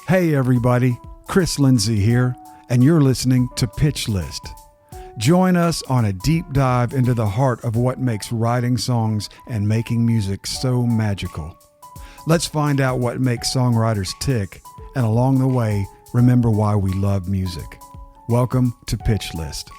Hey everybody, Chris Lindsay here, and you're listening to Pitch List. Join us on a deep dive into the heart of what makes writing songs and making music so magical. Let's find out what makes songwriters tick, and along the way, remember why we love music. Welcome to Pitch List.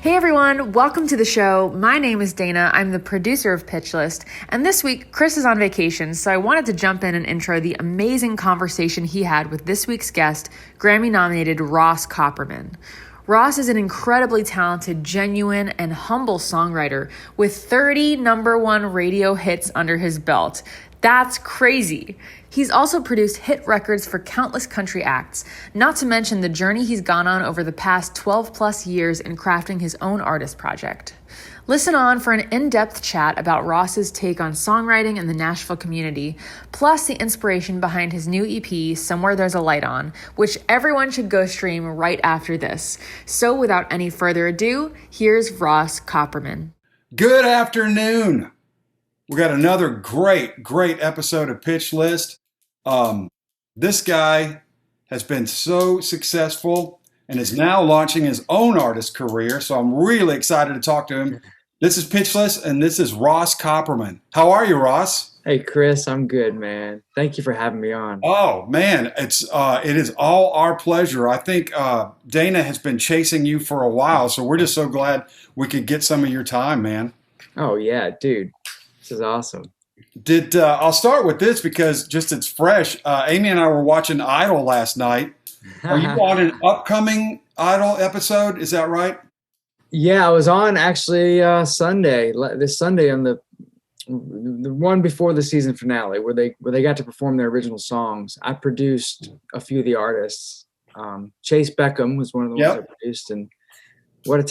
Hey everyone, welcome to the show. My name is Dana. I'm the producer of Pitch List, and this week Chris is on vacation, so I wanted to jump in and intro the amazing conversation he had with this week's guest, Grammy-nominated Ross Copperman. Ross is an incredibly talented, genuine, and humble songwriter with 30 number one radio hits under his belt. That's crazy. He's also produced hit records for countless country acts, not to mention the journey he's gone on over the past 12 plus years in crafting his own artist project. Listen on for an in-depth chat about Ross's take on songwriting in the Nashville community, plus the inspiration behind his new EP, Somewhere There's a Light On, which everyone should go stream right after this. So without any further ado, here's Ross Copperman. Good afternoon. We got another great episode of Pitch List. This guy has been so successful and is now launching his own artist career. So I'm really excited to talk to him. This is Pitch List, and this is Ross Copperman. How are you, Ross? Hey, Chris, I'm good, man. Thank you for having me on. Oh, man, it is all our pleasure. I think Dana has been chasing you for a while, so we're just so glad we could get some of your time, man. Oh, yeah, dude. This is awesome. I'll start with this because just it's fresh. Amy and I were watching Idol last night. Are you on an upcoming Idol episode? Is that right? Yeah, I was on actually this Sunday on the one before the season finale where they got to perform their original songs. I produced a few of the artists. Chase Beckham was one of the ones I produced, and what a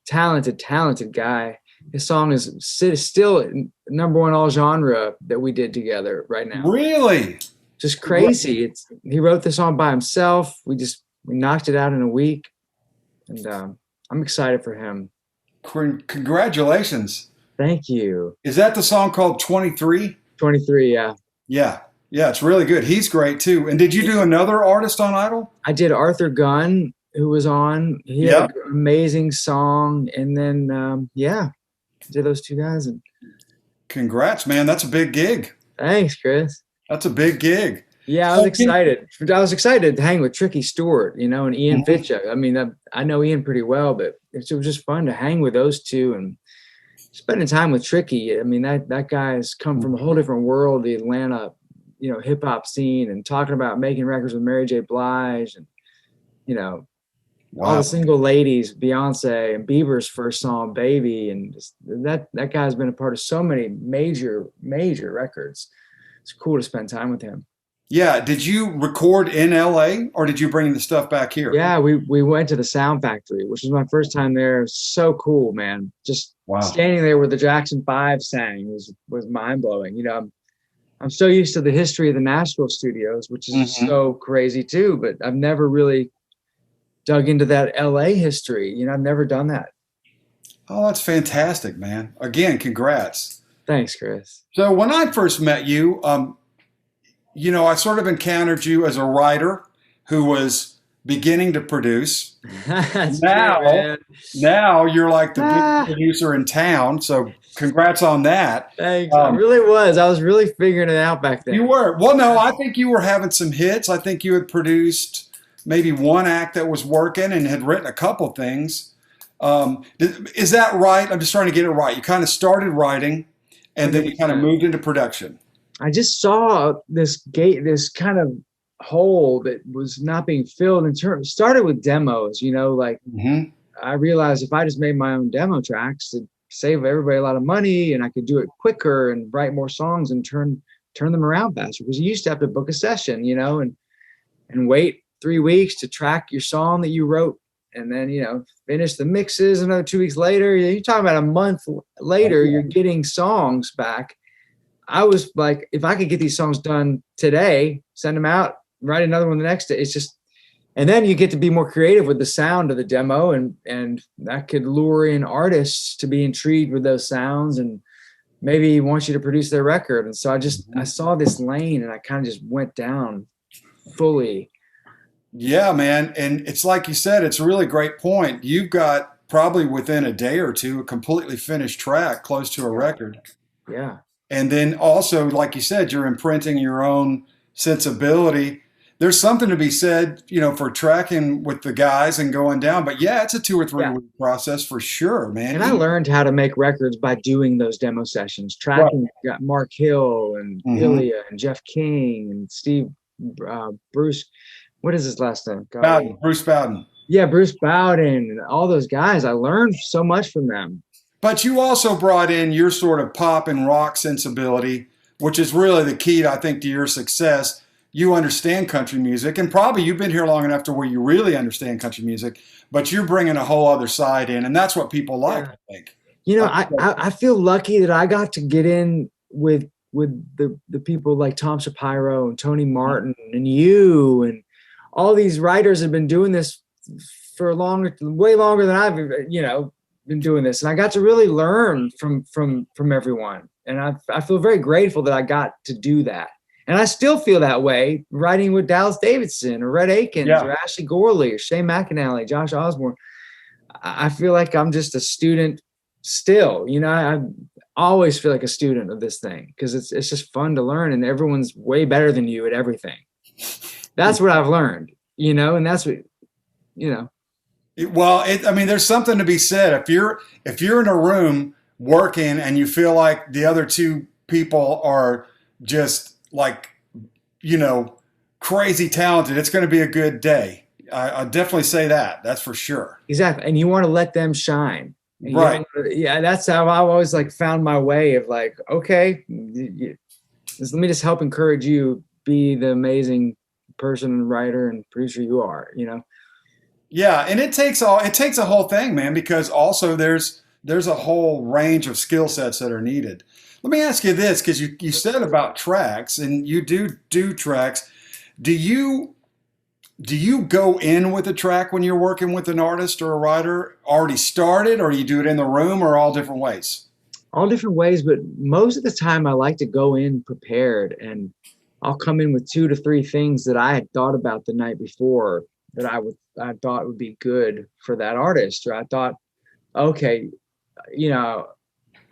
talented guy. His song is still number one all genre that we did together right now. Really? Just crazy. He wrote the song by himself. We knocked it out in a week, and I'm excited for him. Congratulations. Thank you. Is that the song called 23? 23, yeah. Yeah, it's really good. He's great too. And did you do another artist on Idol? I did Arthur Gunn, who was on. He had an amazing song, and then did those two guys. And congrats, man. That's a big gig. Thanks, Chris. That's a big gig. Yeah, I was excited. I was excited to hang with Tricky Stewart, and Ian Fitchuk. I mean, I know Ian pretty well, but it was just fun to hang with those two and spending time with Tricky. I mean, that guy has come from a whole different world, the Atlanta, hip hop scene, and talking about making records with Mary J. Blige and, all the single ladies, Beyonce and Bieber's first song, Baby. And just, that guy's been a part of so many major records. It's cool to spend time with him. Yeah. Did you record in LA or did you bring the stuff back here? Yeah, we went to the Sound Factory, which was my first time there. So cool, man. Just standing there where the Jackson 5 sang was mind blowing. I'm so used to the history of the Nashville studios, which is so crazy too, but I've never really dug into that LA history. I've never done that. Oh, that's fantastic, man. Again, congrats. Thanks, Chris. So when I first met you, I sort of encountered you as a writer who was beginning to produce. Now you're like the big producer in town. So congrats on that. Thanks. I really was. I was really figuring it out back then. You were. Well, no, I think you were having some hits. I think you had produced maybe one act that was working and had written a couple things. Is that right? I'm just trying to get it right. You kind of started writing and then you kind of moved into production. I just saw this kind of hole that was not being filled started with demos, I realized if I just made my own demo tracks, it'd save everybody a lot of money and I could do it quicker and write more songs and turn them around faster. Because you used to have to book a session, and wait 3 weeks to track your song that you wrote and then, finish the mixes another 2 weeks later. You're talking about a month later, you're getting songs back. I was like, if I could get these songs done today, send them out, write another one the next day. It's just, And then you get to be more creative with the sound of the demo, and that could lure in artists to be intrigued with those sounds and maybe want you to produce their record. And so I saw this lane and I kind of just went down fully. Yeah, man. And it's like you said, it's a really great point. You've got probably within a day or two a completely finished track close to a record. Yeah. And then also, like you said, you're imprinting your own sensibility. There's something to be said, for tracking with the guys and going down. But yeah, it's a 2 or 3 week process for sure, man. And I learned how to make records by doing those demo sessions, tracking. Got Mark Hill and Ilya and Jeff King and Steve Bruce. What is his last name? Bowden, Bruce Bowden. Yeah, Bruce Bowden and all those guys. I learned so much from them. But you also brought in your sort of pop and rock sensibility, which is really the key, I think, to your success. You understand country music, and probably you've been here long enough to where you really understand country music, but you're bringing a whole other side in, and that's what people like, I think. I feel lucky that I got to get in with the people like Tom Shapiro and Tony Martin and you, and all these writers have been doing this for way longer than I've, been doing this. And I got to really learn from everyone. And I feel very grateful that I got to do that. And I still feel that way writing with Dallas Davidson or Rhett Akins or Ashley Gorley or Shane McAnally, Josh Osborne. I feel like I'm just a student still. I always feel like a student of this thing because it's just fun to learn, and everyone's way better than you at everything. That's what I've learned, and that's what, Well, there's something to be said. If you're in a room working and you feel like the other two people are just like, crazy talented, it's going to be a good day. I definitely say that. That's for sure. Exactly. And you want to let them shine. Right. That's how I've always found my way of okay, let me just help encourage you be the amazing person and writer and producer you are, Yeah, and it takes a whole thing, man, because also there's a whole range of skill sets that are needed. Let me ask you this, because you said about tracks, and you do tracks. Do you go in with a track when you're working with an artist or a writer already started, or you do it in the room, or all different ways? All different ways, but most of the time I like to go in prepared, and I'll come in with 2 to 3 things that I had thought about the night before that I thought would be good for that artist, or I thought, okay,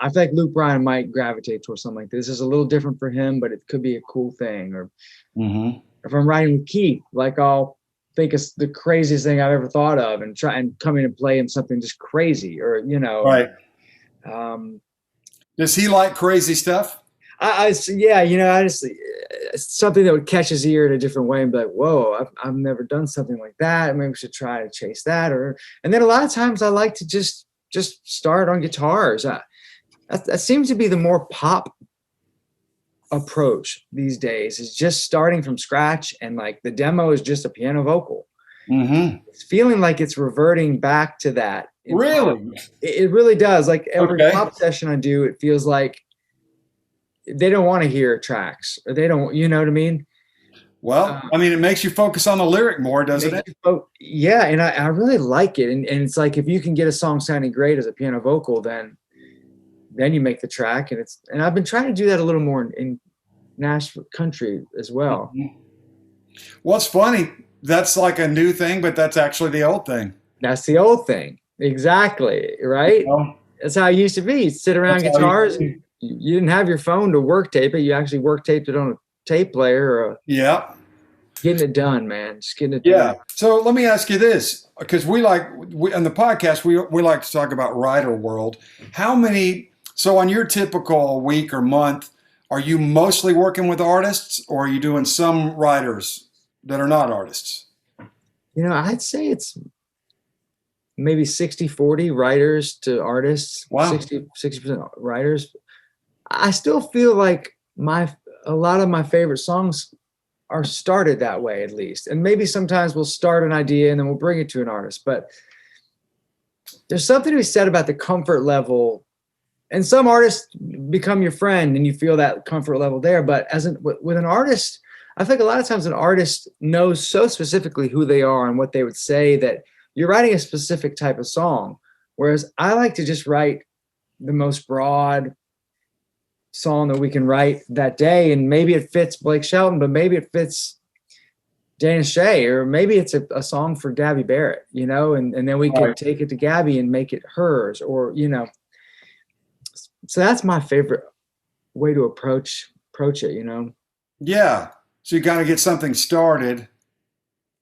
I feel like Luke Bryan might gravitate towards something like this. This is a little different for him, but it could be a cool thing. Or if I'm writing with Keith, I'll think it's the craziest thing I've ever thought of and try and come in and play him something just crazy, or, Right. Does he like crazy stuff? it's something that would catch his ear in a different way and be like, whoa, I've never done something like that. Maybe we should try to chase that. And then a lot of times I like to just start on guitars. That seems to be the more pop approach these days, is just starting from scratch, and the demo is just a piano vocal. It's feeling like it's reverting back to that. Really? It really does. Every pop session I do, it feels like they don't want to hear tracks, or they don't, you know what I mean? Well, it makes you focus on the lyric more, doesn't it? Yeah, and I really like it. And it's like, if you can get a song sounding great as a piano vocal, then you make the track. And I've been trying to do that a little more in Nashville country as well. Well, it's funny. That's like a new thing, but that's actually the old thing. That's the old thing. Exactly. Right. That's how it used to be. You'd sit around guitars. You didn't have your phone to work tape it. You actually work taped it on a tape player. Getting it done, man. Just getting it done. Yeah. So let me ask you this, because we on the podcast, we like to talk about writer world. So on your typical week or month, are you mostly working with artists, or are you doing some writers that are not artists? I'd say it's maybe 60-40 writers to artists. Wow. 60% writers. I still feel like a lot of my favorite songs are started that way, at least. And maybe sometimes we'll start an idea and then we'll bring it to an artist. But there's something to be said about the comfort level. And some artists become your friend and you feel that comfort level there. But with an artist, I think a lot of times an artist knows so specifically who they are and what they would say that you're writing a specific type of song. Whereas I like to just write the most broad song that we can write that day. And maybe it fits Blake Shelton, but maybe it fits Dana Shea, or maybe it's a song for Gabby Barrett, you know, and then we could take it to Gabby and make it hers, or, you know. So that's my favorite way to approach it, you know. Yeah. So you got to get something started.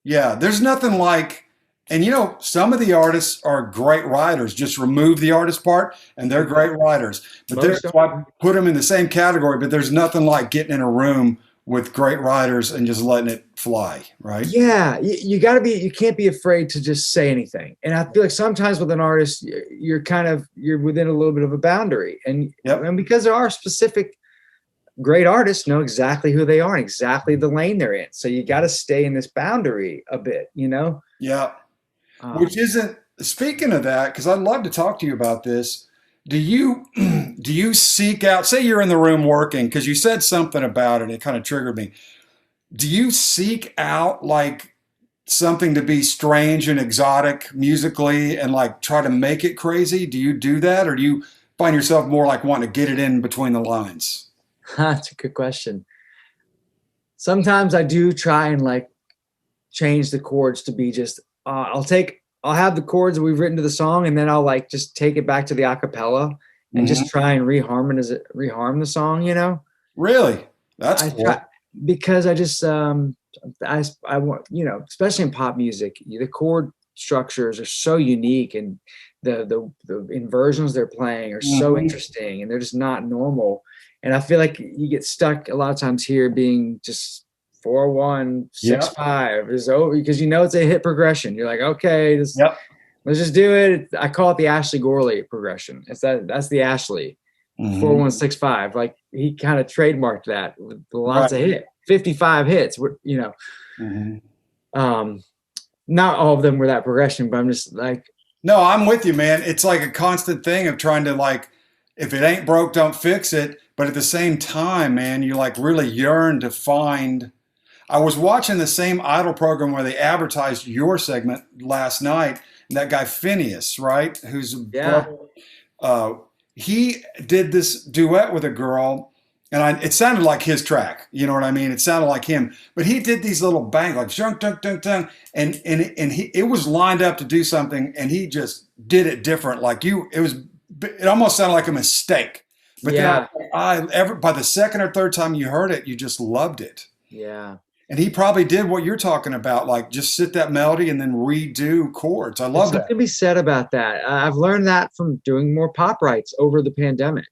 Yeah. There's nothing like, and you know, some of the artists are great writers. Just remove the artist part and they're great writers. But there's why I put them in the same category, but there's nothing like getting in a room with great writers and just letting it fly, right? Yeah, you got to be. You can't be afraid to just say anything. And I feel like sometimes with an artist, you're within a little bit of a boundary, and because there are specific great artists know exactly who they are and exactly the lane they're in. So you got to stay in this boundary a bit, you know. Yeah, which isn't. Speaking of that, because I'd love to talk to you about this. Do you seek out, say you're in the room working, because you said something about it, it kind of triggered me. Do you seek out like something to be strange and exotic musically and like try to make it crazy? Do you do that, or do you find yourself more like wanting to get it in between the lines? That's a good question. Sometimes I do try and like change the chords to be just, I'll have the chords that we've written to the song, and then I'll like just take it back to the acapella and just try and reharm the song, you know? Really? That's cool. Because I just I want, you know, especially in pop music, the chord structures are so unique, and the inversions they're playing are so interesting, and they're just not normal. And I feel like you get stuck a lot of times here being just 4-1, 6-5 is over, because you know it's a hit progression. You're like, okay, let's just do it. I call it the Ashley Gorley progression. That's the Ashley 4-1-6-5. Like he kind of trademarked that with lots of hits, 55 hits. You know, not all of them were that progression, but I'm just like, no, I'm with you, man. It's like a constant thing of trying to like, if it ain't broke, don't fix it. But at the same time, man, you like really yearn to find. I was watching the same Idol program where they advertised your segment last night. And that guy Phineas, right? Who's he did this duet with a girl, and it sounded like his track. You know what I mean? It sounded like him, but he did these little bang like dunk dunk dunk dunk, and it was lined up to do something, and he just did it different. Like it almost sounded like a mistake. But then by the second or third time you heard it, you just loved it. Yeah. And he probably did what you're talking about, like just sit that melody and then redo chords. I love that. Something to be said about that. I've learned that from doing more pop rights over the pandemic.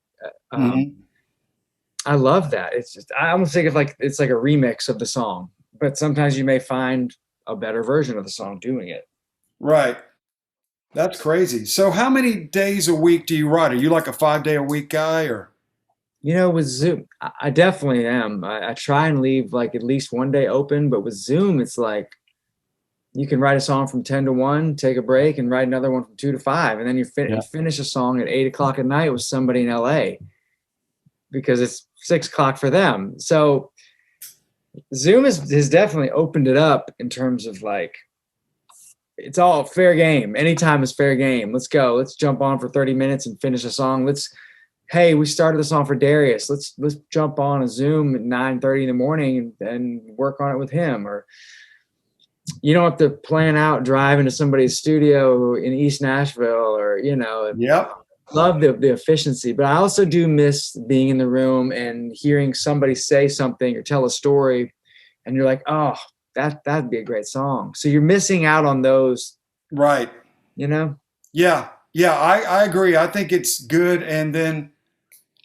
I love that. It's just, I almost think of like it's like a remix of the song, but sometimes you may find a better version of the song doing it. Right. That's crazy. So how many days a week do you write? Are you like a 5-day-a-week guy, or? You know, with Zoom, I definitely am. I try and leave like at least one day open, but with Zoom, it's like you can write a song from 10 to 1, take a break, and write another one from 2 to 5. And then you finish a song at 8 o'clock at night with somebody in LA because it's 6 o'clock for them. So Zoom has definitely opened it up in terms of like, it's all fair game. Anytime is fair game. Let's go. Let's jump on for 30 minutes and finish a song. Hey, we started the song for Darius. Let's jump on a Zoom at 9:30 in the morning and work on it with him. Or you don't have to plan out driving to somebody's studio in East Nashville, or, you know. Love the efficiency, but I also do miss being in the room and hearing somebody say something or tell a story, and you're like, oh, that'd be a great song. So you're missing out on those, right? You know? Yeah, I agree. I think it's good, and then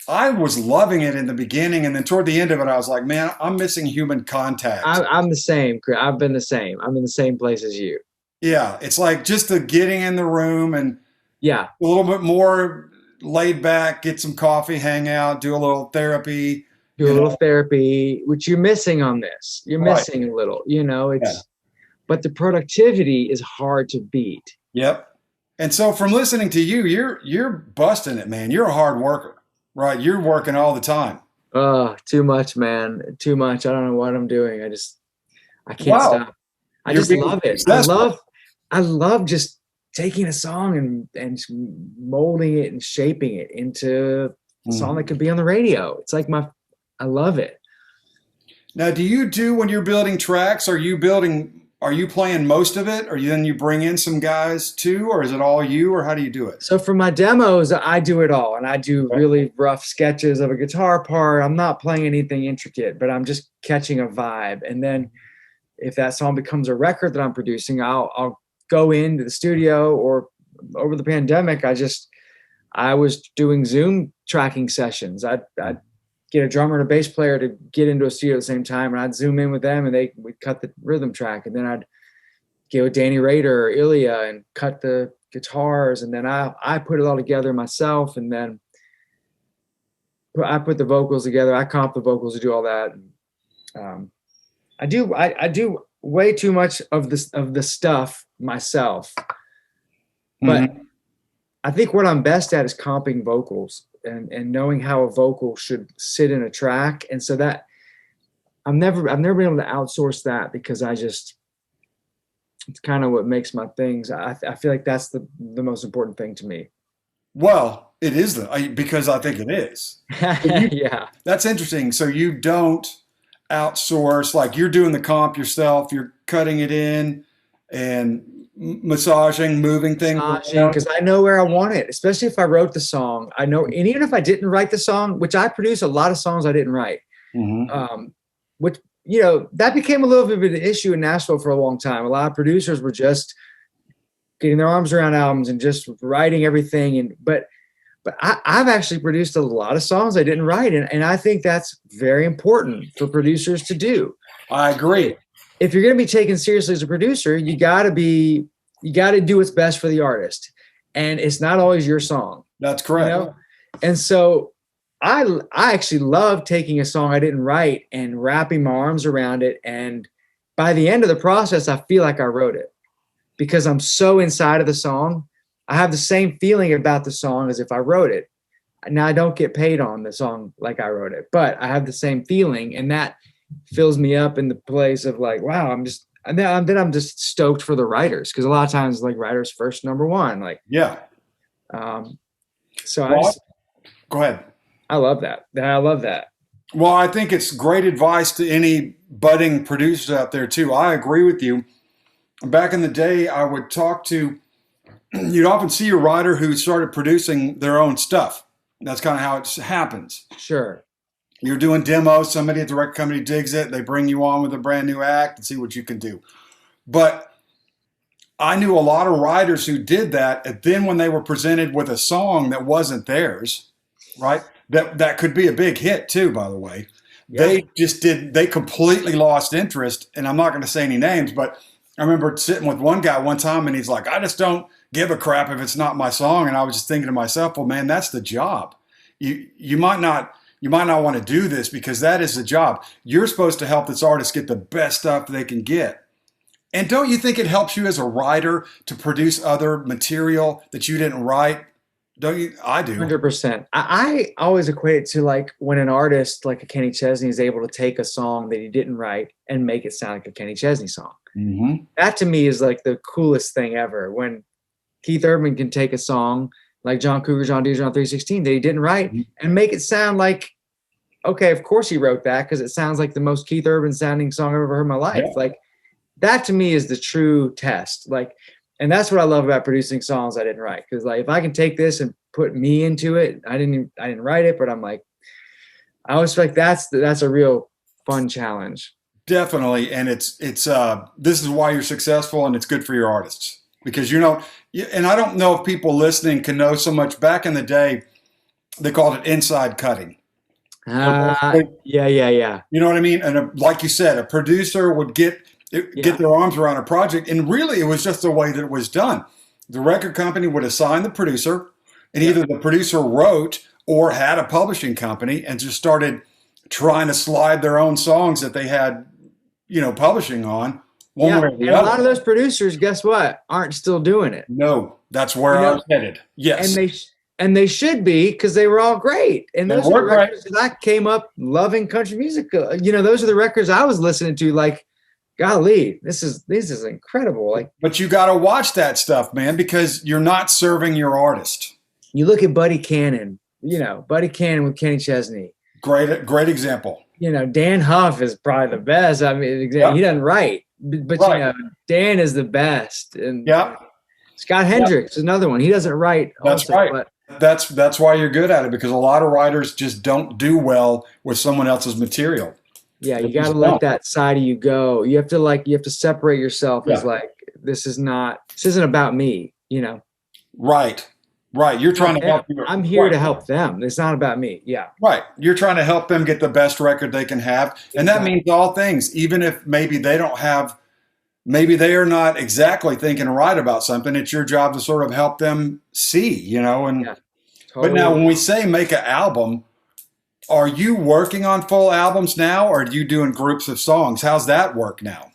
I was loving it in the beginning, and then toward the end of it, I was like, man, I'm missing human contact. I'm the same. I've been the same. I'm in the same place as you. Yeah, it's like just the getting in the room and a little bit more laid back, get some coffee, hang out, do a little therapy. Therapy, which you're missing on this. You're missing a little, you know, but the productivity is hard to beat. Yep. And so from listening to you, you're busting it, man. You're a hard worker, right? You're working all the time. Oh, too much, man. Too much. I don't know what I'm doing. I can't Wow. stop. I You're just being love it. successful. I love just taking a song and molding it and shaping it into a song that could be on the radio. It's like I love it. Now, when you're building tracks, are you playing most of it, or then you bring in some guys too, or is it all you, or how do you do it? So for my demos, I do it all, and I do really rough sketches of a guitar part. I'm not playing anything intricate, but I'm just catching a vibe. And then if that song becomes a record that I'm producing, I'll go into the studio. Or over the pandemic, I was doing Zoom tracking sessions. I'd get a drummer and a bass player to get into a studio at the same time, and I'd zoom in with them, and we'd cut the rhythm track, and then I'd get with Danny Rader or Ilya and cut the guitars, and then I put it all together myself, and then I put the vocals together. I comp the vocals to do all that. I do way too much of the stuff myself, but I think what I'm best at is comping vocals and knowing how a vocal should sit in a track. And so that I've never been able to outsource that, because it's kind of what makes my things. I feel like that's the most important thing to me. Well, it is because I think it is. Yeah. That's interesting. So you don't outsource, like you're doing the comp yourself, you're cutting it in and massaging, moving things because I know where I want it, especially if I wrote the song. I know, and even if I didn't write the song, which I produce a lot of songs I didn't write, which, that became a little bit of an issue in Nashville for a long time. A lot of producers were just getting their arms around albums and just writing everything. But I've actually produced a lot of songs I didn't write, and I think that's very important for producers to do. I agree. If you're going to be taken seriously as a producer, you got to do what's best for the artist, and it's not always your song. That's correct. And so I actually love taking a song I didn't write and wrapping my arms around it, and by the end of the process, I feel like I wrote it, because I'm so inside of the song. I have the same feeling about the song as if I wrote it. Now, I don't get paid on the song like I wrote it, but I have the same feeling, and that fills me up in the place of like, wow, I'm just stoked for the writers, because a lot of times, like, writers first, number one, like, yeah. So go ahead. I love that. I love that. Well, I think it's great advice to any budding producers out there too. I agree with you. Back in the day, I would talk to, you'd often see a writer who started producing their own stuff. That's kind of how it happens. Sure. You're doing demos, somebody at the record company digs it, they bring you on with a brand new act and see what you can do. But I knew a lot of writers who did that, and then when they were presented with a song that wasn't theirs, right? That could be a big hit too, by the way. Yeah. They completely lost interest, and I'm not going to say any names, but I remember sitting with one guy one time, and he's like, I just don't give a crap if it's not my song. And I was just thinking to myself, well, man, that's the job. You might not want to do this, because that is the job. You're supposed to help this artist get the best stuff they can get. And don't you think it helps you as a writer to produce other material that you didn't write? Don't you? I do. 100%. I always equate it to, like, when an artist like a Kenny Chesney is able to take a song that he didn't write and make it sound like a Kenny Chesney song. Mm-hmm. That to me is like the coolest thing ever. When Keith Urban can take a song like John Cougar, John D, John 316 that he didn't write and make it sound like, okay, of course he wrote that, because it sounds like the most Keith Urban sounding song I've ever heard in my life. Yeah. Like, that to me is the true test. Like, and that's what I love about producing songs I didn't write. Because, like, if I can take this and put me into it, I didn't write it, but I'm like, I always feel like that's a real fun challenge. Definitely. And it's this is why you're successful, and it's good for your artists, because and I don't know if people listening can know so much. Back in the day, they called it inside cutting. Yeah. You know what I mean? And like you said, a producer would get their arms around a project, and really it was just the way that it was done. The record company would assign the producer, and either the producer wrote or had a publishing company and just started trying to slide their own songs that they had, publishing on. One way or the other. A lot of those producers, guess what, aren't still doing it. No, that's where I was headed. Yes. And they should be, because they were all great. And They those are the were great. records that I came up loving country music. Those are the records I was listening to. Like, golly, this is incredible. Like, But you got to watch that stuff, man, because you're not serving your artist. you look at Buddy Cannon. Buddy Cannon with Kenny Chesney. Great example. Dan Huff is probably the best. I mean, he doesn't write, but Right. Dan is the best. And Yeah. Scott Hendricks is another one. He doesn't write. That's also, right. But That's why you're good at it, because a lot of writers just don't do well with someone else's material. yeah, you got to let that side of you go. You have to separate yourself as like, this isn't about me, Right. You're trying to help. I'm here to help them. It's not about me. Yeah. Right. You're trying to help them get the best record they can have. And that means all things, even if maybe they are not exactly thinking right about something. It's your job to sort of help them see, and Totally. But now when we say make an album, are you working on full albums now, or are you doing groups of songs? How's that work now?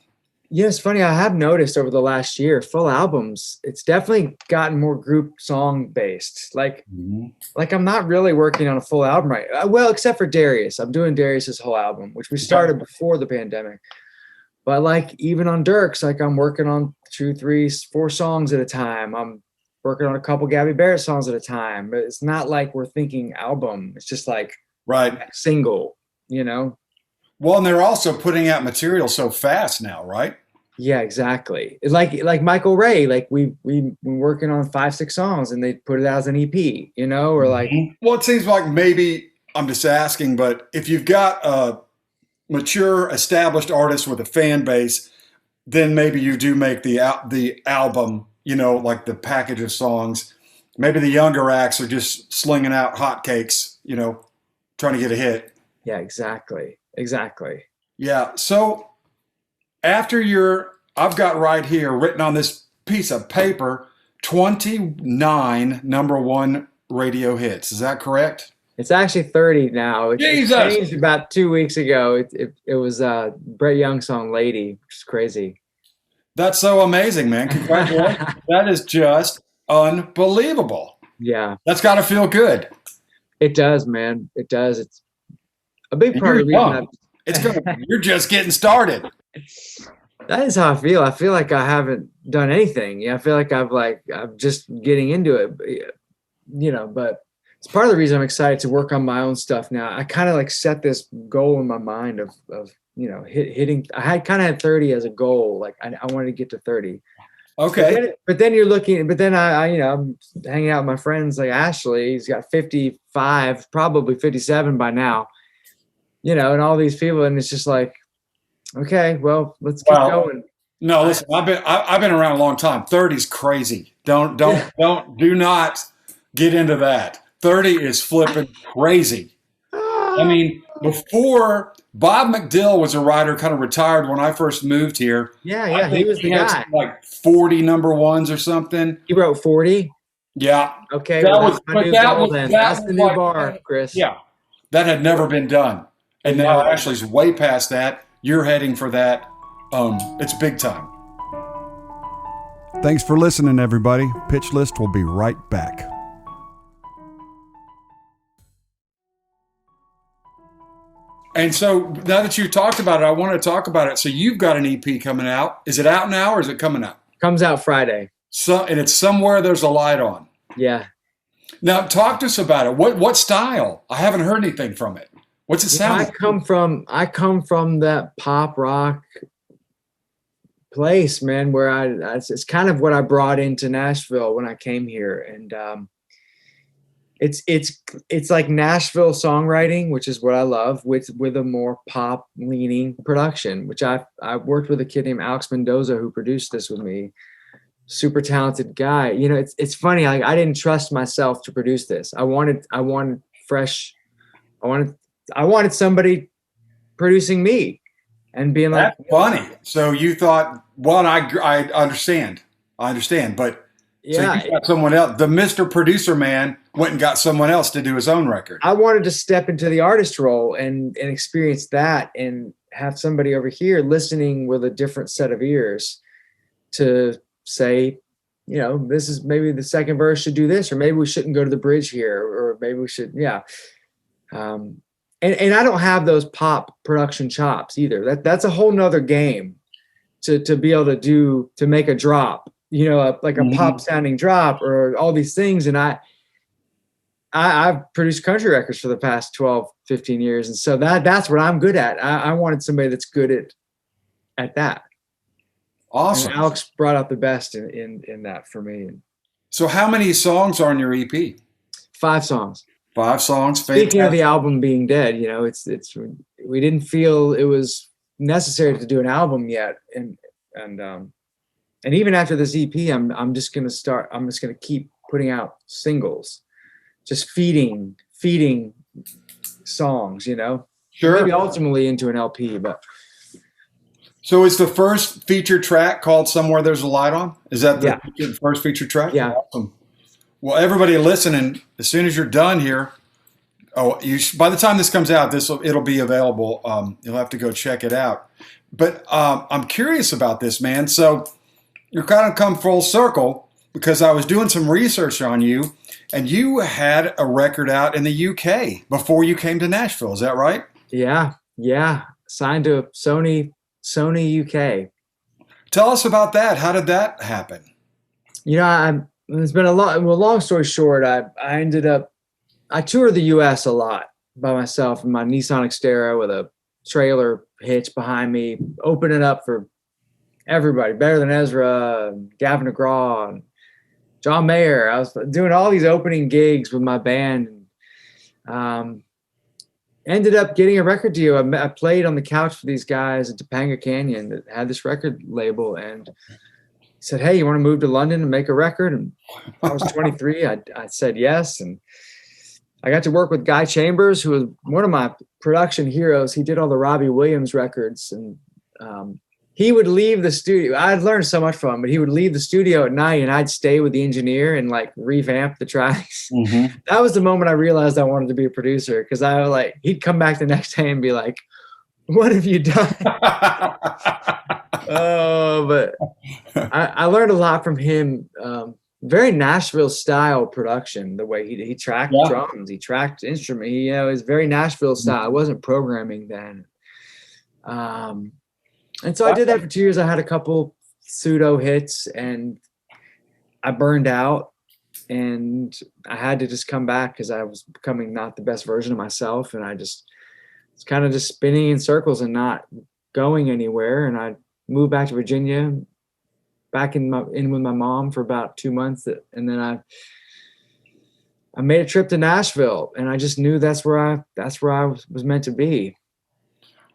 Yeah, it's funny. I have noticed over the last year, full albums, it's definitely gotten more group song based. Like I'm not really working on a full album right. Well, except for Darius. I'm doing Darius's whole album, which we started before the pandemic. But like even on Dirk's, like I'm working on 2, 3, 4 songs at a time. I'm working on a couple Gabby Barrett songs at a time. But it's not like we're thinking album. It's just like single, Well, and they're also putting out material so fast now, right? Yeah, exactly. It's like Michael Ray, like we've been working on 5, 6 songs and they put it out as an EP, or like. Well, it seems like maybe I'm just asking, but if you've got a mature, established artist with a fan base, then maybe you do make the album, like the package of songs. Maybe the younger acts are just slinging out hotcakes, trying to get a hit. Yeah, exactly. Yeah. So after I've got right here written on this piece of paper, 29 number 1 radio hits. Is that correct? It's actually 30 now. It changed about 2 weeks ago. It was Brett Young's song "Lady," which is crazy. That's so amazing, man. Congratulations. That is just unbelievable. Yeah. That's got to feel good. It does, man. It does. It's a big part of the reason you're just getting started. That is how I feel. I feel like I haven't done anything. Yeah, I feel like I'm just getting into it. But it's part of the reason I'm excited to work on my own stuff now. I kind of like set this goal in my mind of hitting. I had 30 as a goal. Like I wanted to get to 30. Okay. But then you're looking. But then I'm hanging out with my friends like Ashley. He's got 55, probably 57 by now. And all these people, and it's just like, okay, well, let's keep going. No, listen, I've been around a long time. 30's crazy. Do not get into that. 30 is flipping crazy. I mean, before Bob McDill was a writer, kind of retired when I first moved here. Yeah, he was the guy. Like 40 number 1s or something. He wrote 40. Yeah. Okay, that's the new bar, Chris. Yeah, that had never been done, and now Ashley's way past that. You're heading for that. It's big time. Thanks for listening, everybody. Pitch List will be right back. And so now that you talked about it, I want to talk about it. So you've got an EP coming out. Is it out now or is it coming out? Comes out Friday. And it's Somewhere There's a Light On. Yeah. Now talk to us about it. What style? I haven't heard anything from it. What's it sound like? I come from that pop rock place, man, where it's kind of what I brought into Nashville when I came here. And it's like Nashville songwriting, which is what I love, with a more pop leaning production, which I worked with a kid named Alex Mendoza who produced this with me. Super talented guy. It's funny. Like I didn't trust myself to produce this. I wanted fresh. I wanted somebody producing me and being like, that's funny. So you thought, well, I understand, but yeah, so you got someone else. The Mr. Producer man went and got someone else to do his own record. I wanted to step into the artist role and experience that and have somebody over here listening with a different set of ears to say, this is maybe the second verse should do this, or maybe we shouldn't go to the bridge here, or maybe we should, yeah. And I don't have those pop production chops either. That's a whole nother game to be able to make a drop, like a pop sounding drop or all these things. And I've produced country records for the past 12, 15 years. And so that's what I'm good at. I wanted somebody that's good at that. Awesome. And Alex brought out the best in that for me. So how many songs are on your EP? 5 songs. 5 songs. Speaking of the album being dead, we didn't feel it was necessary to do an album yet. And even after this EP, I'm just going to keep putting out singles, just feeding songs, Sure. Maybe ultimately into an LP, but. So is the first feature track called Somewhere There's a Light On? Is that the first feature track? Yeah. Awesome. Well, everybody listening, as soon as you're done here, by the time this comes out, it'll be available. You'll have to go check it out. But I'm curious about this, man. So you're kind of come full circle because I was doing some research on you, and you had a record out in the UK before you came to Nashville. Is that right? Yeah. Signed to Sony UK. Tell us about that. How did that happen? It's been a lot. Well, long story short, I toured the US a lot by myself in my Nissan Xterra with a trailer hitch behind me, opening up for everybody, Better Than Ezra, Gavin DeGraw, and John Mayer. I was doing all these opening gigs with my band. Ended up getting a record deal. I played on the couch for these guys at Topanga Canyon that had this record label, and said, "Hey, you want to move to London and make a record?" And I was 23. I said yes, and I got to work with Guy Chambers, who was one of my production heroes. He did all the Robbie Williams records, and he would leave the studio. I'd learned so much from him, but he would leave the studio at night, and I'd stay with the engineer and like revamp the tracks. Mm-hmm. That was the moment I realized I wanted to be a producer, because he'd come back the next day and be like, "What have you done?" But I learned a lot from him. Very Nashville style production, the way he tracked drums, he tracked instrument. It was very Nashville style. I wasn't programming then. And so I did that for 2 years. I had a couple pseudo hits, and I burned out, and I had to just come back because I was becoming not the best version of myself. And it's kind of just spinning in circles and not going anywhere. And I moved back to Virginia, back in with my mom for about 2 months. And then I made a trip to Nashville, and I just knew that's where I was meant to be.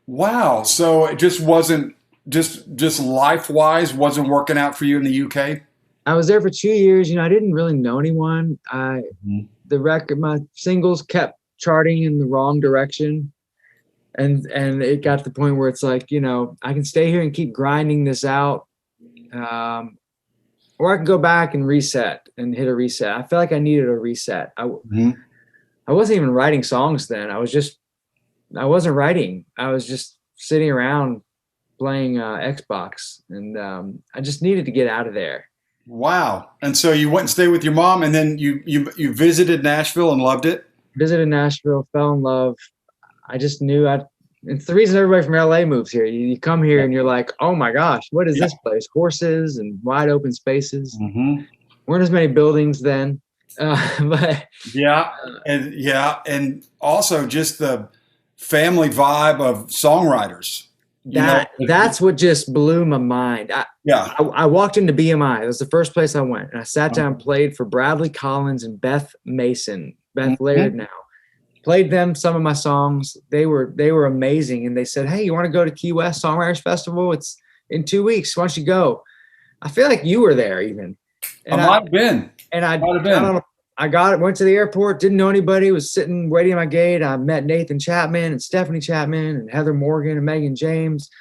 Wow. So it just wasn't just life-wise wasn't working out for you in the UK? I was there for 2 years. I didn't really know anyone. My singles kept charting in the wrong direction. And it got to the point where it's like, I can stay here and keep grinding this out. Or I can go back and reset and hit a reset. I felt like I needed a reset. I wasn't even writing songs then. I wasn't writing. I was just sitting around playing Xbox, and I just needed to get out of there. Wow. And so you went and stayed with your mom, and then you visited Nashville and loved it? Visited Nashville, fell in love. I just knew it's the reason everybody from LA moves here. You come here and you're like, oh my gosh, what is this place? Horses and wide open spaces. Mm-hmm. Weren't as many buildings then. But and also just the family vibe of songwriters. That's what just blew my mind. I walked into BMI. It was the first place I went, and I sat down and played for Bradley Collins and Beth Mason. Beth Laird now. Played them some of my songs. They were amazing, and they said, "Hey, you want to go to Key West Songwriters Festival? It's in 2 weeks. Why don't you go?" I feel like you were there even. And I might have been. And went to the airport, didn't know anybody, was sitting waiting at my gate. I met Nathan Chapman and Stephanie Chapman and Heather Morgan and Megan James.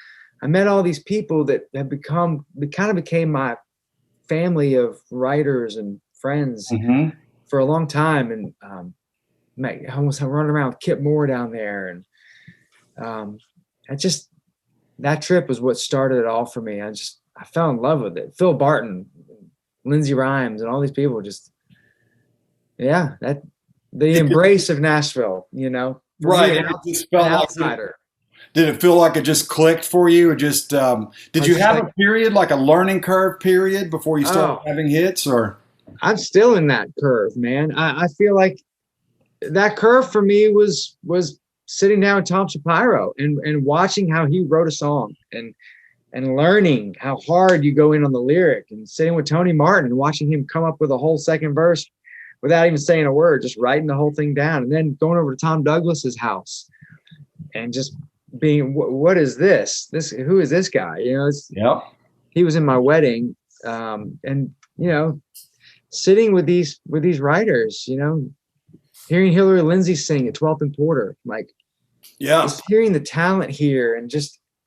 I met all these people that became my family of writers and friends for a long time. And I almost running around with Kip Moore down there. And that trip was what started it all for me. I fell in love with it. Phil Barton, Lindsey Rhymes and all these people just, that the embrace of Nashville, Right. An And it just felt like outsider. did it feel like it just clicked for you? Or just did you have a period, like a learning curve period before you started having hits? Or I'm still in that curve, man. I feel like that curve for me was sitting down with Tom Shapiro and watching how he wrote a song and learning how hard you go in on the lyric, and sitting with Tony Martin and watching him come up with a whole second verse without even saying a word, just writing the whole thing down, and then going over to Tom Douglas's house and just being, what is this? Who is this guy? He was in my wedding, and sitting with these writers, hearing Hillary Lindsey sing at 12th and Porter, just hearing the talent here, and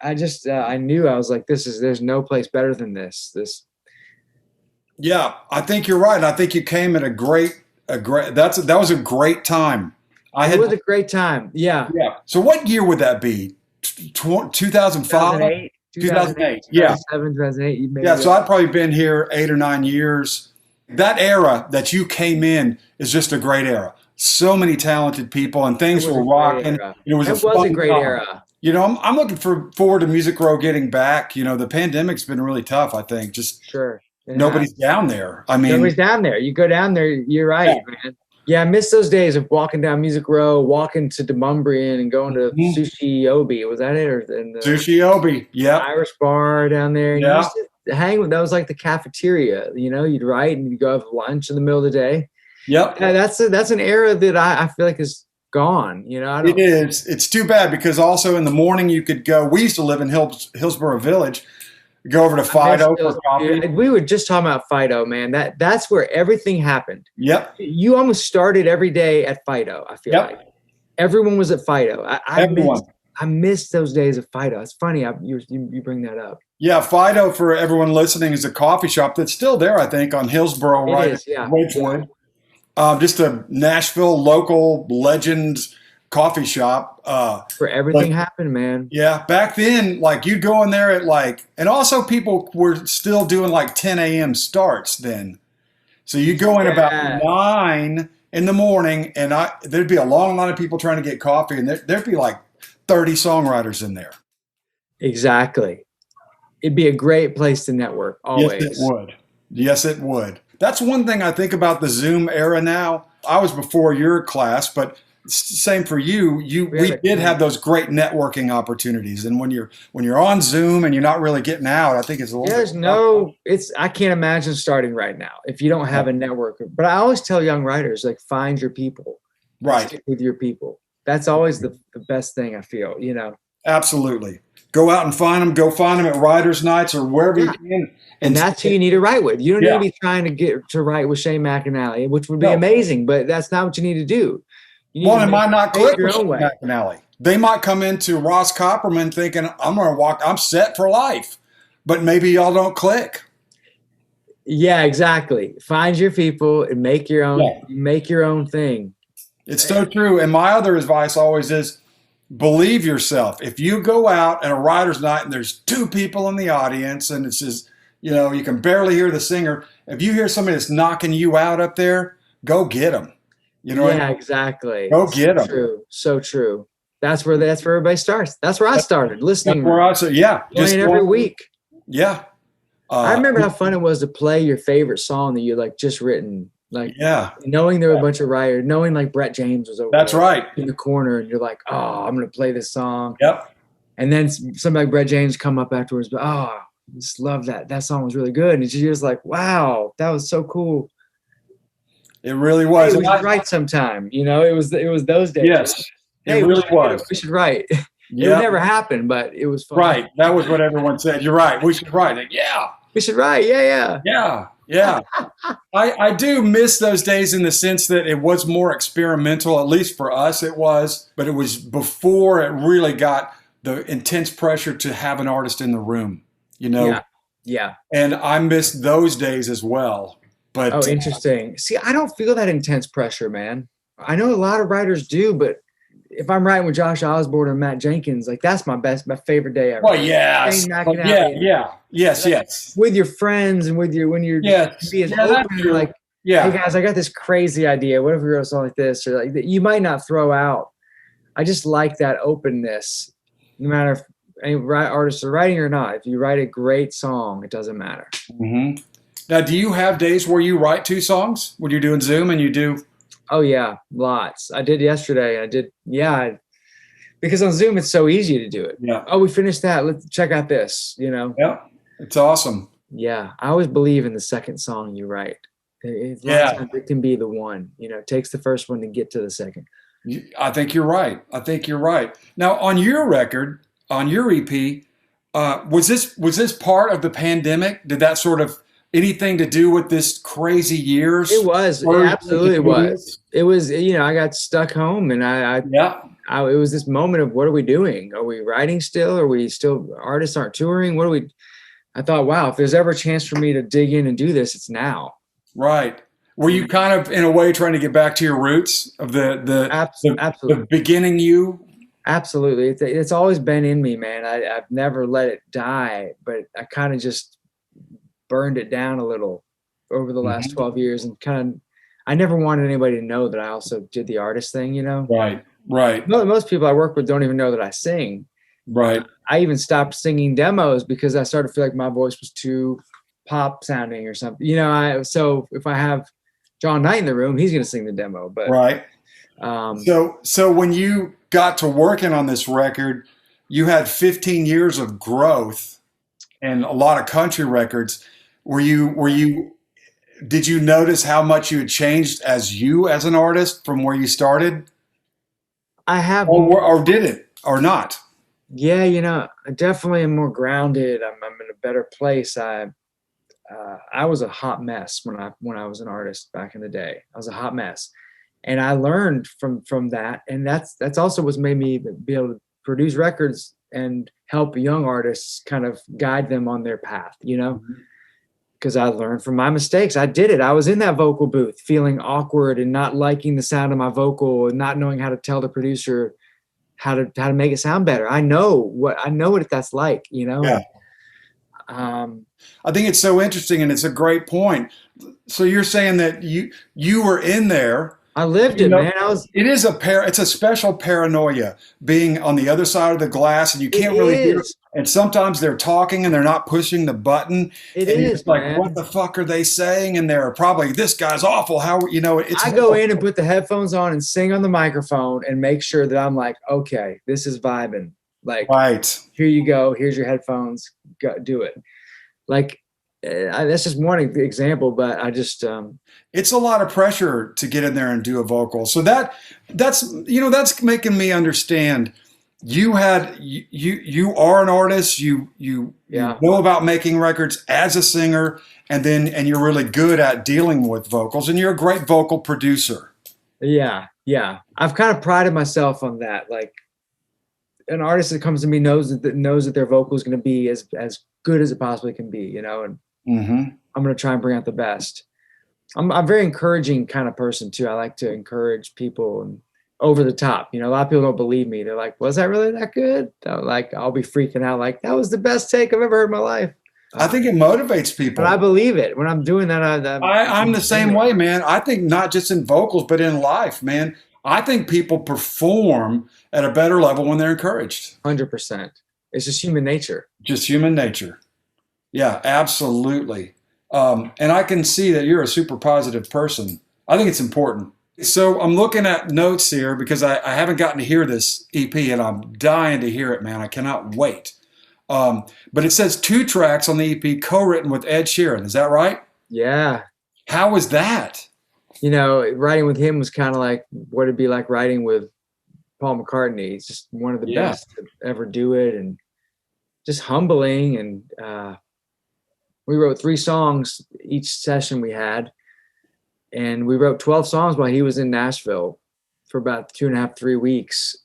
I knew, I was like, there's no place better than this. Yeah, I think you're right. I think you came at a great that was a great time. It was a great time. Yeah. Yeah. So what year would that be? 2005? 2008. Yeah. 2008. Yeah. So I'd probably been here 8 or 9 years. That era that you came in is just a great era. So many talented people, and things were rocking. It was a great era. I'm looking forward to Music Row getting back. The pandemic's been really tough, I think. Just sure. Nobody's down there. I mean, nobody's down there. You go down there, you're right, man. Yeah, I miss those days of walking down Music Row, walking to Demumbrian and going to Sushi Obi. Was that it? Or Sushi Obi, yeah. Irish bar down there. And you used to hang with, that was like the cafeteria. You'd write and you'd go have lunch in the middle of the day. Yep. That's an era that I feel like is gone. It is. It's too bad, because also in the morning you could go. We used to live in Hillsborough Village. Go over to Fido for coffee. We were just talking about Fido, man. That's where everything happened. Yep. You almost started every day at Fido, I feel like. Everyone was at Fido. I missed those days of Fido. It's funny you bring that up. Yeah, Fido, for everyone listening, is a coffee shop that's still there, I think, on Hillsborough, right? It is, yeah. Wedgwood. Just a Nashville local legend coffee shop. For everything happened, man. Yeah, back then, you'd go in there at and also people were still doing 10 a.m. starts then. So you'd go in about 9 in the morning, and there'd be a long line of people trying to get coffee, and there'd be 30 songwriters in there. Exactly. It'd be a great place to network, always. Yes, it would. Yes, it would. That's one thing I think about the Zoom era now. I was before your class, but same for you. We did have those great networking opportunities, and when you're on Zoom and you're not really getting out, I think it's a little. I can't imagine starting right now if you don't have a network. But I always tell young writers, find your people, right? Stick with your people. That's always the best thing, I feel. Absolutely. Go out and find them. Go find them at writers' nights or wherever you can. And that's who you need to write with. You don't need to be trying to get to write with Shane McAnally, which would be amazing, but that's not what you need to do. It might not click with Shane McAnally. They might come into Ross Copperman thinking, I'm set for life, but maybe y'all don't click. Yeah, exactly. Find your people and make your own thing. It's so true. And my other advice always is, believe yourself. If you go out at a writer's night and there's 2 people in the audience and it's just, you can barely hear the singer. If you hear somebody that's knocking you out up there, go get them. Exactly. Go get them. True. So true. That's where everybody starts. That's where I started listening. That's where I started. Playing every week. Yeah. I remember how fun it was to play your favorite song that you just written. Knowing there were a bunch of writers, knowing Brett James was over there in the corner, and you're like, oh, I'm going to play this song. Yep. And then somebody like Brett James come up afterwards, but I just love that. That song was really good. And you're just like, wow, that was so cool. It really was. Hey, we should write sometime. It was those days. Yes, it really was. We should write. It would never happen, but it was fun. Right. That was what everyone said. You're right. We should write. Yeah. We should write. Yeah. Yeah. I do miss those days in the sense that it was more experimental, at least for us it was, but it was before it really got the intense pressure to have an artist in the room, Yeah. And I miss those days as well. But interesting. See, I don't feel that intense pressure, man. I know a lot of writers do, but if I'm writing with Josh Osborne or Matt Jenkins, like that's my favorite day ever. Well, yes. Yes. With your friends and when you're being open, like, hey guys, I got this crazy idea. What if we wrote a song like this? Or like, you might not throw out. I just like that openness, no matter if any artists are writing or not. If you write a great song, it doesn't matter. Mm-hmm. Now, do you have days where you write 2 songs when you're doing Zoom and you do? Oh yeah, lots. I did yesterday. Because on Zoom it's so easy to do it. Yeah. Oh, we finished that. Let's check out this. Yeah, it's awesome. Yeah, I always believe in the second song you write. It can be the one. It takes the first one to get to the second. I think you're right. Now, on your record, on your EP, was this part of the pandemic? Did that sort of anything to do with this crazy years? It was. It absolutely was. It was. I got stuck home, and it was this moment of, what are we doing? Are we writing still? Are we still, artists aren't touring? What are we? I thought, wow, if there's ever a chance for me to dig in and do this, it's now. Right. Were you kind of, in a way, trying to get back to your roots of the beginning you? Absolutely. It's always been in me, man. I've never let it die, but I kind of just burned it down a little over the last 12 years, and I never wanted anybody to know that I also did the artist thing, Right. Most people I work with don't even know that I sing. Right. I even stopped singing demos because I started to feel like my voice was too pop sounding or something. So if I have John Knight in the room, he's going to sing the demo. But right. So when you got to working on this record, you had 15 years of growth and a lot of country records. Did you notice how much you had changed as an artist from where you started? I have. Or did it or not? Yeah, I definitely am more grounded. I'm in a better place. I was a hot mess when I was an artist back in the day. I was a hot mess, and I learned from that. And that's also what's made me be able to produce records and help young artists, kind of guide them on their path. Because I learned from my mistakes. I did it. I was in that vocal booth feeling awkward and not liking the sound of my vocal and not knowing how to tell the producer how to make it sound better. I know what that's like, Yeah. I think it's so interesting, and it's a great point. So you're saying that you were in there. I lived it, man. It's a special paranoia being on the other side of the glass, and you can't really hear. And sometimes they're talking and they're not pushing the button. It is, it's like, man, what the fuck are they saying? And they're probably, this guy's awful. I go in and put the headphones on and sing on the microphone and make sure that I'm like, okay, this is vibing. Like, right. Here you go. Here's your headphones. Go do it. Like, that's just one example, but I just it's a lot of pressure to get in there and do a vocal. So that's making me understand. You are an artist. You know about making records as a singer, and you're really good at dealing with vocals, and you're a great vocal producer. Yeah. I've kind of prided myself on that. Like, an artist that comes to me knows that their vocal is going to be as good as it possibly can be, and I'm going to try and bring out the best. I'm a very encouraging kind of person too. I like to encourage people and over the top. A lot of people don't believe me. They're like, was that really that good? I'll be freaking out like, that was the best take I've ever heard in my life. I think it motivates people. But I believe it. When I'm doing that, I'm the same way, man. I think not just in vocals, but in life, man. I think people perform at a better level when they're encouraged. 100%. It's just human nature. Yeah, absolutely. And I can see that you're a super positive person. I think it's important. So I'm looking at notes here because I haven't gotten to hear this EP, and I'm dying to hear it, man. I cannot wait. But it says 2 tracks on the EP co-written with Ed Sheeran. Is that right? Yeah. How was that? Writing with him was kind of like what it'd be like writing with Paul McCartney. He's just one of the best to ever do it, and just humbling. And we wrote 3 songs each session we had. And we wrote 12 songs while he was in Nashville for about 2.5, 3 weeks.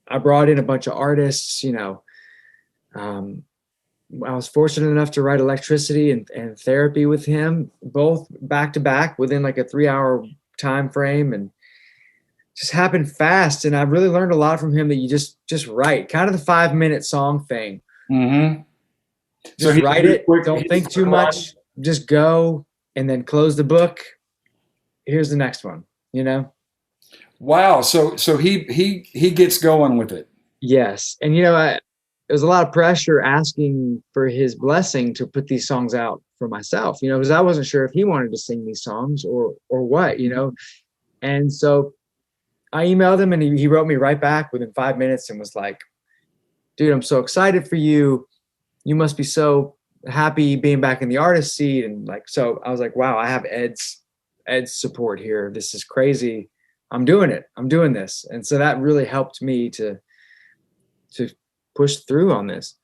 I brought in a bunch of artists, I was fortunate enough to write Electricity and Therapy with him, both back to back within like a 3-hour time frame. And just happened fast. And I've really learned a lot from him that you just write, kind of the 5-minute song thing. Mm-hmm. Just write it. Don't think too much. Just go and then close the book. Here's the next one, you know? Wow. So he gets going with it. Yes. And, there was a lot of pressure asking for his blessing to put these songs out for myself, because I wasn't sure if he wanted to sing these songs or what, And so I emailed him and he wrote me right back within 5 minutes and was like, dude, I'm so excited for you. You must be so happy being back in the artist seat. And so I was like, wow, I have Ed's support here. This is crazy. I'm doing it. I'm doing this. And so that really helped me to push through on this.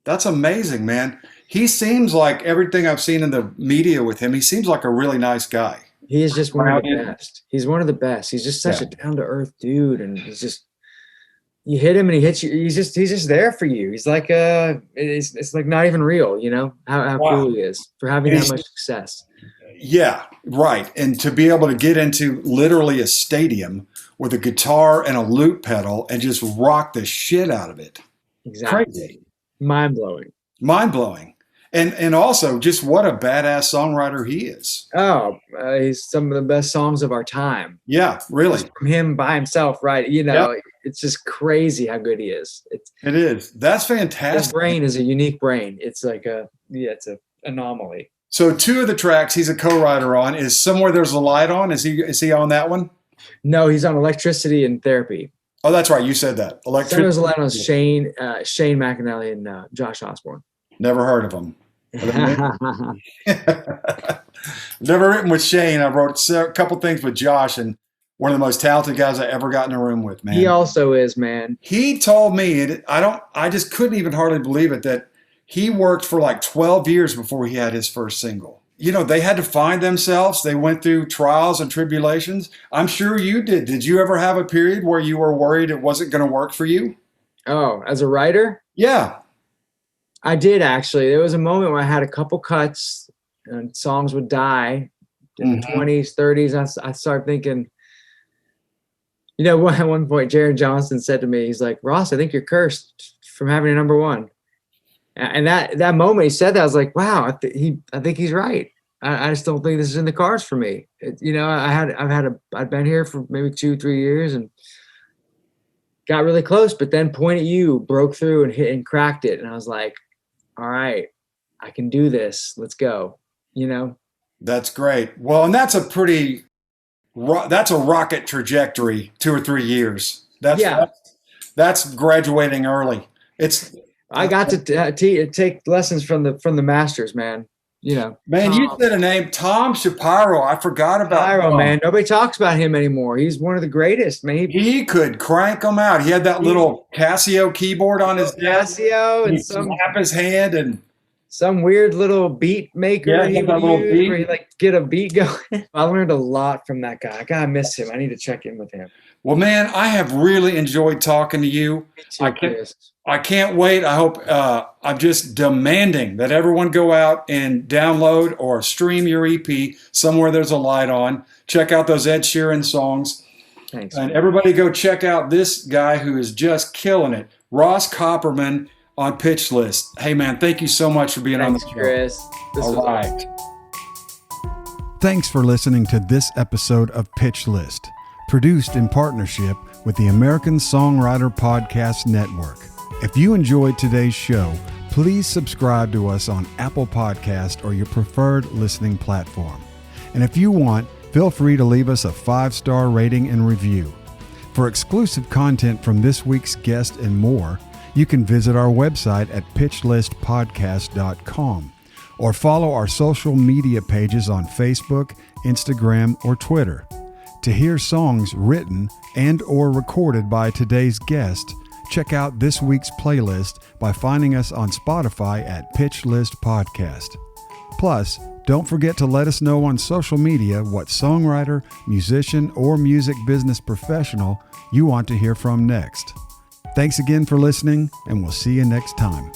That's amazing, man. He seems like, everything I've seen in the media with him, he seems like a really nice guy. He is just one of the best. He's one of the best. He's just such a down to earth dude. And he's just, you hit him and he hits you. He's just there for you. He's like, it's like not even real, how cool he is for having that much success. Yeah, right. And to be able to get into literally a stadium with a guitar and a loop pedal and just rock the shit out of it. Exactly. Crazy. Mind-blowing. And also just what a badass songwriter he is. Oh, he's some of the best songs of our time. Yeah, really. Just from him by himself, right? It's just crazy how good he is. It is. That's fantastic. His brain is a unique brain. It's like it's an anomaly. So 2 of the tracks he's a co-writer on is Somewhere There's a Light On. Is he on that one? No, he's on Electricity and Therapy. Oh, that's right. You said that. Somewhere There's a Light On is Shane McAnally and Josh Osborne. Never heard of him. Never written with Shane. I wrote a couple things with Josh, and one of the most talented guys I ever got in a room with, man. He also is, man. He told me, I just couldn't even hardly believe it, that he worked for like 12 years before he had his first single. They had to find themselves. They went through trials and tribulations. I'm sure you did. Did you ever have a period where you were worried it wasn't going to work for you? Oh, as a writer? Yeah. I did, actually. There was a moment where I had a couple cuts and songs would die in the 20s, 30s. I started thinking, at one point, Jared Johnson said to me, he's like, Ross, I think you're cursed from having a number one. And that moment he said that, I was like, wow, I think he's right. I just don't think this is in the cards for me. I'd been here for maybe 2-3 years and got really close, but then Point at You broke through and hit and cracked it. And I was like, all right, I can do this. Let's go. That's great. Well, and that's a rocket trajectory, 2 or 3 years. That's graduating early. I got to take lessons from the masters, man. Man, you said a name, Tom Shapiro. I forgot about Shapiro, man. Nobody talks about him anymore. He's one of the greatest, man. He could crank them out. He had that little Casio keyboard on his desk. Casio and slap his hand and some weird little beat maker he would use where he get a beat going. I learned a lot from that guy. I miss him. I need to check in with him. Well, man, I have really enjoyed talking to you. Me too, Chris. I can't wait. I hope I'm just demanding that everyone go out and download or stream your EP, Somewhere There's a Light On. Check out those Ed Sheeran songs. Thanks. And everybody go check out this guy who is just killing it, Ross Copperman on Pitch List. Hey, man, thank you so much for being on the show. Chris. All right. Thanks for listening to this episode of Pitch List, produced in partnership with the American Songwriter Podcast Network. If you enjoyed today's show, please subscribe to us on Apple Podcast or your preferred listening platform. And if you want, feel free to leave us a 5-star rating and review. For exclusive content from this week's guest and more, you can visit our website at pitchlistpodcast.com or follow our social media pages on Facebook, Instagram, or Twitter. To hear songs written and or recorded by today's guest, check out this week's playlist by finding us on Spotify at Pitch List Podcast. Plus, don't forget to let us know on social media what songwriter, musician, or music business professional you want to hear from next. Thanks again for listening, and we'll see you next time.